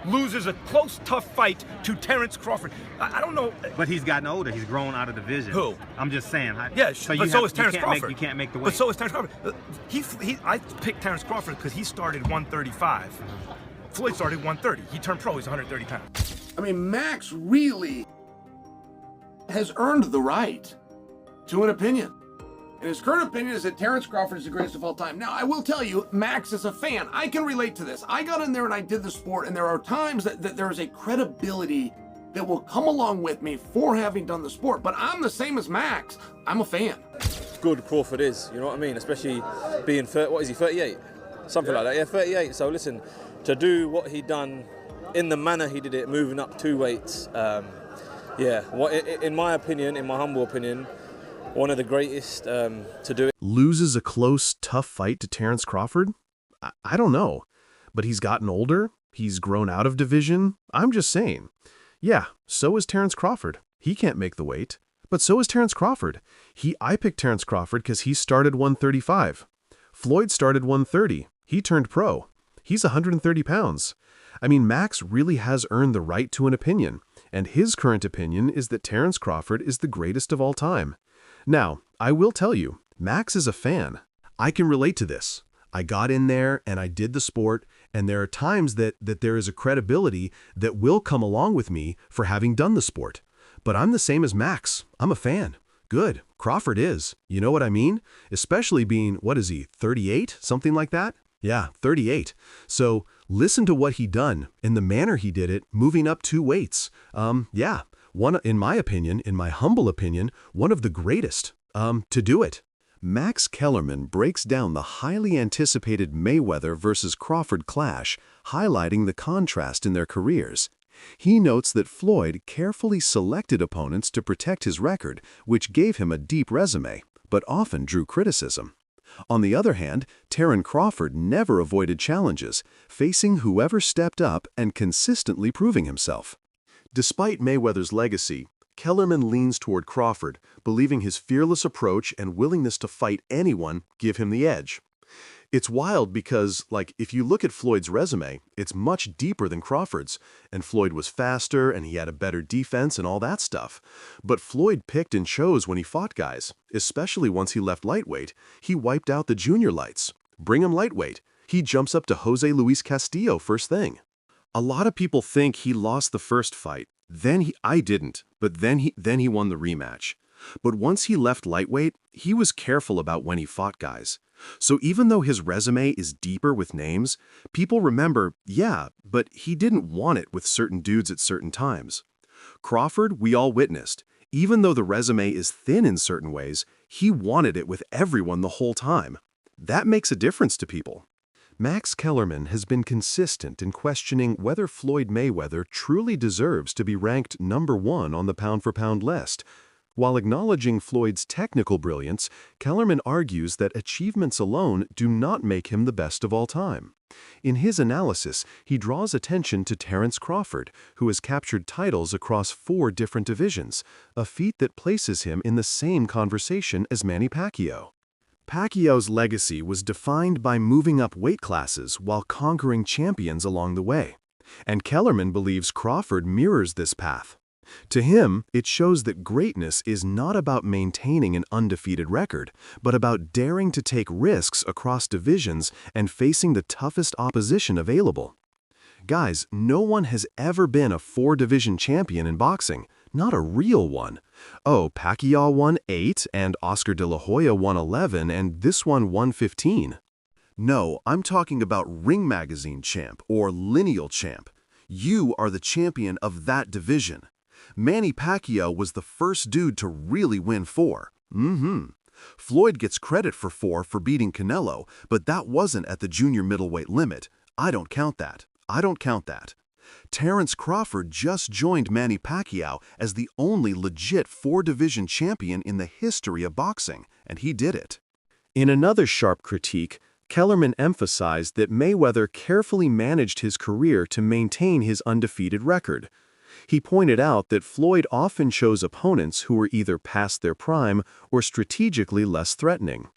loses a close, tough fight to Terrence Crawford. I don't know. But he's gotten older. He's grown out of division. Who? I'm just saying. Yeah, but so is Terrence Crawford. You can't make the weight. But so is Terrence Crawford. I picked Terrence Crawford because he started 135. Floyd started 130. He turned pro. He's 130 pounds. I mean, Max really has earned the right to an opinion. And his current opinion is that Terrence Crawford is the greatest of all time. Now, I will tell you, Max is a fan. I can relate to this. I got in there and I did the sport, and there are times that there is a credibility that will come along with me for having done the sport. But I'm the same as Max. I'm a fan. Good Crawford is, you know what I mean? Especially being, what is he, 38? Something like that, yeah, 38. So listen, to do what he done in the manner he did it, moving up 2 weights, in my opinion, in my humble opinion, one of the greatest to do it. Loses a close, tough fight to Terrence Crawford? I don't know. But he's gotten older. He's grown out of division. I'm just saying. Yeah, so is Terrence Crawford. He can't make the weight. But so is Terrence Crawford. I picked Terrence Crawford because he started 135. Floyd started 130. He turned pro. He's 130 pounds. I mean, Max really has earned the right to an opinion. And his current opinion is that Terrence Crawford is the greatest of all time. Now, I will tell you, Max is a fan. I can relate to this. I got in there and I did the sport, and there are times that there is a credibility that will come along with me for having done the sport. But I'm the same as Max. I'm a fan. Good. Crawford is. You know what I mean? Especially being, what is he, 38? Something like that? Yeah, 38. So listen to what he done and the manner he did it, moving up 2 weights. One, in my opinion, in my humble opinion, one of the greatest to do it. Max Kellerman breaks down the highly anticipated Mayweather versus Crawford clash, highlighting the contrast in their careers. He notes that Floyd carefully selected opponents to protect his record, which gave him a deep resume, but often drew criticism. On the other hand, Terrence Crawford never avoided challenges, facing whoever stepped up and consistently proving himself. Despite Mayweather's legacy, Kellerman leans toward Crawford, believing his fearless approach and willingness to fight anyone give him the edge. It's wild because, if you look at Floyd's resume, it's much deeper than Crawford's, and Floyd was faster and he had a better defense and all that stuff. But Floyd picked and chose when he fought guys, especially once he left lightweight. He wiped out the junior lights. Bring him lightweight. He jumps up to Jose Luis Castillo first thing. A lot of people think he lost the first fight. I didn't, but then he won the rematch. But once he left lightweight, he was careful about when he fought guys. So even though his resume is deeper with names, people remember, yeah, but he didn't want it with certain dudes at certain times. Crawford, we all witnessed. Even though the resume is thin in certain ways, he wanted it with everyone the whole time. That makes a difference to people. Max Kellerman has been consistent in questioning whether Floyd Mayweather truly deserves to be ranked #1 on the pound-for-pound list. While acknowledging Floyd's technical brilliance, Kellerman argues that achievements alone do not make him the best of all time. In his analysis, he draws attention to Terrence Crawford, who has captured titles across 4 different divisions, a feat that places him in the same conversation as Manny Pacquiao. Pacquiao's legacy was defined by moving up weight classes while conquering champions along the way. And Kellerman believes Crawford mirrors this path. To him, it shows that greatness is not about maintaining an undefeated record, but about daring to take risks across divisions and facing the toughest opposition available. Guys, no one has ever been a 4-division champion in boxing, not a real one. Oh, Pacquiao won 8, and Oscar de la Hoya won 11, and this one won 15. No, I'm talking about Ring Magazine champ or lineal champ. You are the champion of that division. Manny Pacquiao was the first dude to really win 4. Floyd gets credit for 4 for beating Canelo, but that wasn't at the junior middleweight limit. I don't count that. Terrence Crawford just joined Manny Pacquiao as the only legit 4-division champion in the history of boxing, and he did it. In another sharp critique, Kellerman emphasized that Mayweather carefully managed his career to maintain his undefeated record. He pointed out that Floyd often chose opponents who were either past their prime or strategically less threatening.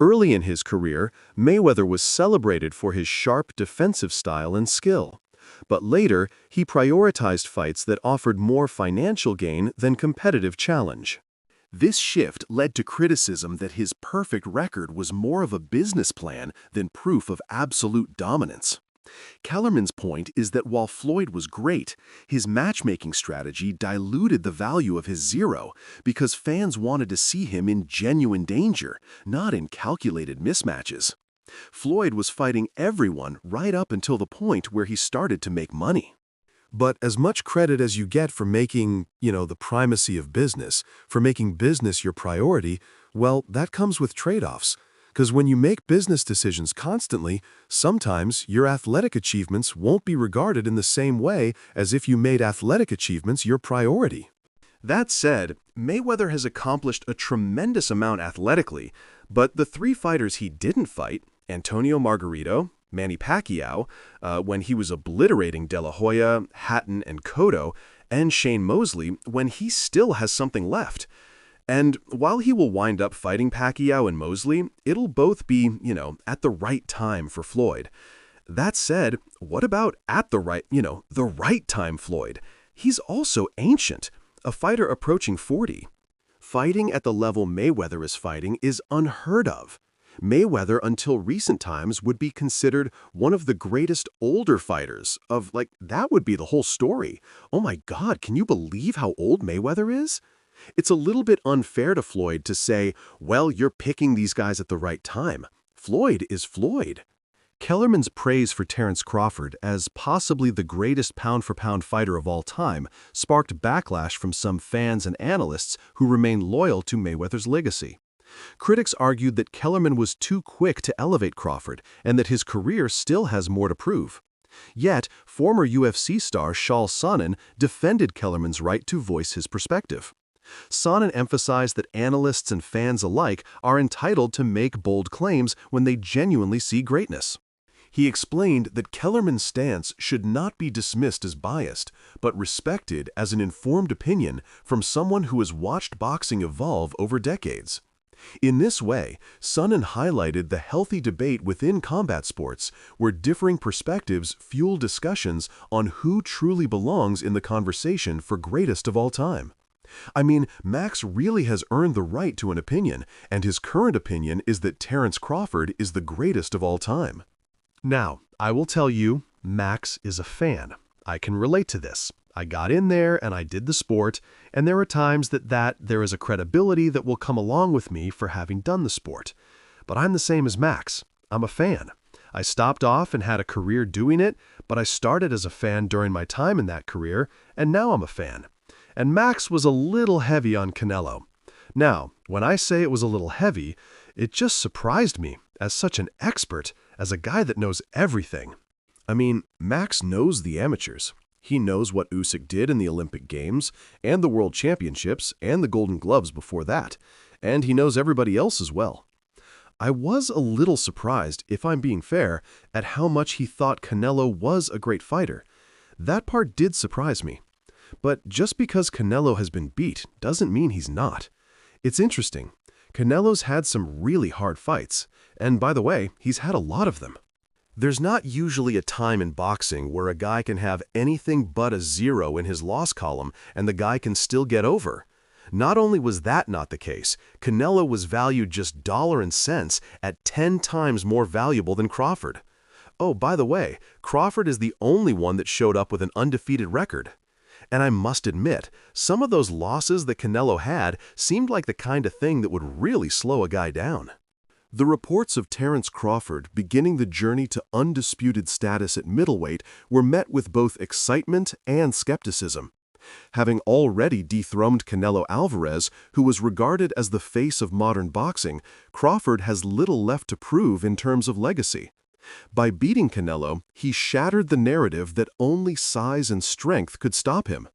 Early in his career, Mayweather was celebrated for his sharp defensive style and skill. But later, he prioritized fights that offered more financial gain than competitive challenge. This shift led to criticism that his perfect record was more of a business plan than proof of absolute dominance. Kellerman's point is that while Floyd was great, his matchmaking strategy diluted the value of his zero because fans wanted to see him in genuine danger, not in calculated mismatches. Floyd was fighting everyone right up until the point where he started to make money. But as much credit as you get for making, the primacy of business, for making business your priority, well, that comes with trade-offs. Because when you make business decisions constantly, sometimes your athletic achievements won't be regarded in the same way as if you made athletic achievements your priority. That said, Mayweather has accomplished a tremendous amount athletically, but the 3 fighters he didn't fight, Antonio Margarito, Manny Pacquiao, when he was obliterating De La Hoya, Hatton, and Cotto, and Shane Mosley when he still has something left. And while he will wind up fighting Pacquiao and Mosley, it'll both be, at the right time for Floyd. That said, what about at the right time Floyd? He's also ancient, a fighter approaching 40. Fighting at the level Mayweather is fighting is unheard of. Mayweather, until recent times, would be considered one of the greatest older fighters that would be the whole story. Oh my God, can you believe how old Mayweather is? It's a little bit unfair to Floyd to say, well, you're picking these guys at the right time. Floyd is Floyd. Kellerman's praise for Terence Crawford as possibly the greatest pound-for-pound fighter of all time sparked backlash from some fans and analysts who remain loyal to Mayweather's legacy. Critics argued that Kellerman was too quick to elevate Crawford and that his career still has more to prove. Yet, former UFC star Chael Sonnen defended Kellerman's right to voice his perspective. Sonnen emphasized that analysts and fans alike are entitled to make bold claims when they genuinely see greatness. He explained that Kellerman's stance should not be dismissed as biased, but respected as an informed opinion from someone who has watched boxing evolve over decades. In this way, Sonnen highlighted the healthy debate within combat sports, where differing perspectives fuel discussions on who truly belongs in the conversation for greatest of all time. I mean, Max really has earned the right to an opinion, and his current opinion is that Terence Crawford is the greatest of all time. Now, I will tell you, Max is a fan. I can relate to this. I got in there and I did the sport, and there are times that there is a credibility that will come along with me for having done the sport. But I'm the same as Max. I'm a fan. I stopped off and had a career doing it, but I started as a fan during my time in that career, and now I'm a fan. And Max was a little heavy on Canelo. Now, when I say it was a little heavy, it just surprised me as such an expert, as a guy that knows everything. I mean, Max knows the amateurs. He knows what Usyk did in the Olympic Games, and the World Championships, and the Golden Gloves before that. And he knows everybody else as well. I was a little surprised, if I'm being fair, at how much he thought Canelo was a great fighter. That part did surprise me. But just because Canelo has been beat doesn't mean he's not. It's interesting. Canelo's had some really hard fights, and by the way, he's had a lot of them. There's not usually a time in boxing where a guy can have anything but a 0 in his loss column and the guy can still get over. Not only was that not the case, Canelo was valued just dollar and cents at 10 times more valuable than Crawford. Oh, by the way, Crawford is the only one that showed up with an undefeated record. And I must admit, some of those losses that Canelo had seemed like the kind of thing that would really slow a guy down. The reports of Terence Crawford beginning the journey to undisputed status at middleweight were met with both excitement and skepticism. Having already dethroned Canelo Alvarez, who was regarded as the face of modern boxing, Crawford has little left to prove in terms of legacy. By beating Canelo, he shattered the narrative that only size and strength could stop him.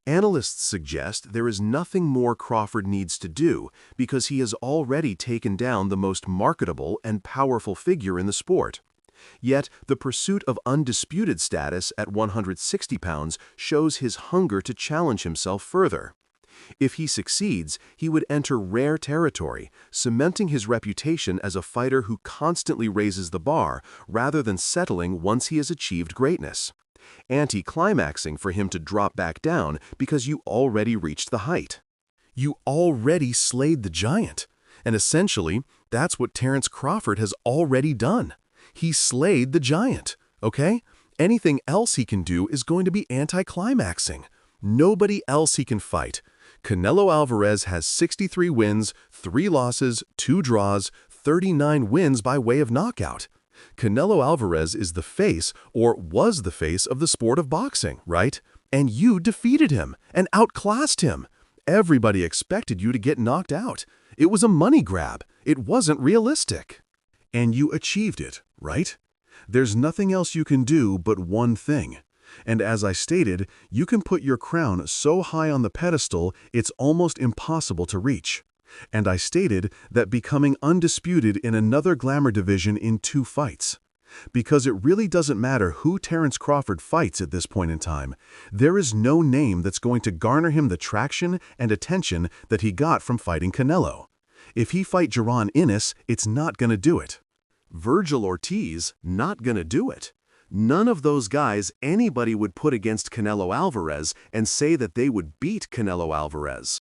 Analysts suggest there is nothing more Crawford needs to do because he has already taken down the most marketable and powerful figure in the sport. Yet, the pursuit of undisputed status at 160 pounds shows his hunger to challenge himself further. If he succeeds, he would enter rare territory, cementing his reputation as a fighter who constantly raises the bar rather than settling once he has achieved greatness. Anti-climaxing for him to drop back down because you already reached the height. You already slayed the giant. And essentially, that's what Terence Crawford has already done. He slayed the giant, okay? Anything else he can do is going to be anti-climaxing. Nobody else he can fight. Canelo Alvarez has 63 wins, 3 losses, 2 draws, 39 wins by way of knockout. Canelo Alvarez is the face, or was the face, of the sport of boxing, right? And you defeated him and outclassed him. Everybody expected you to get knocked out. It was a money grab. It wasn't realistic. And you achieved it, right? There's nothing else you can do but one thing. And as I stated, you can put your crown so high on the pedestal it's almost impossible to reach. And I stated that becoming undisputed in another glamour division in 2 fights. Because it really doesn't matter who Terence Crawford fights at this point in time. There is no name that's going to garner him the traction and attention that he got from fighting Canelo. If he fight Jaron Ennis, it's not going to do it. Virgil Ortiz, not going to do it. None of those guys anybody would put against Canelo Alvarez and say that they would beat Canelo Alvarez.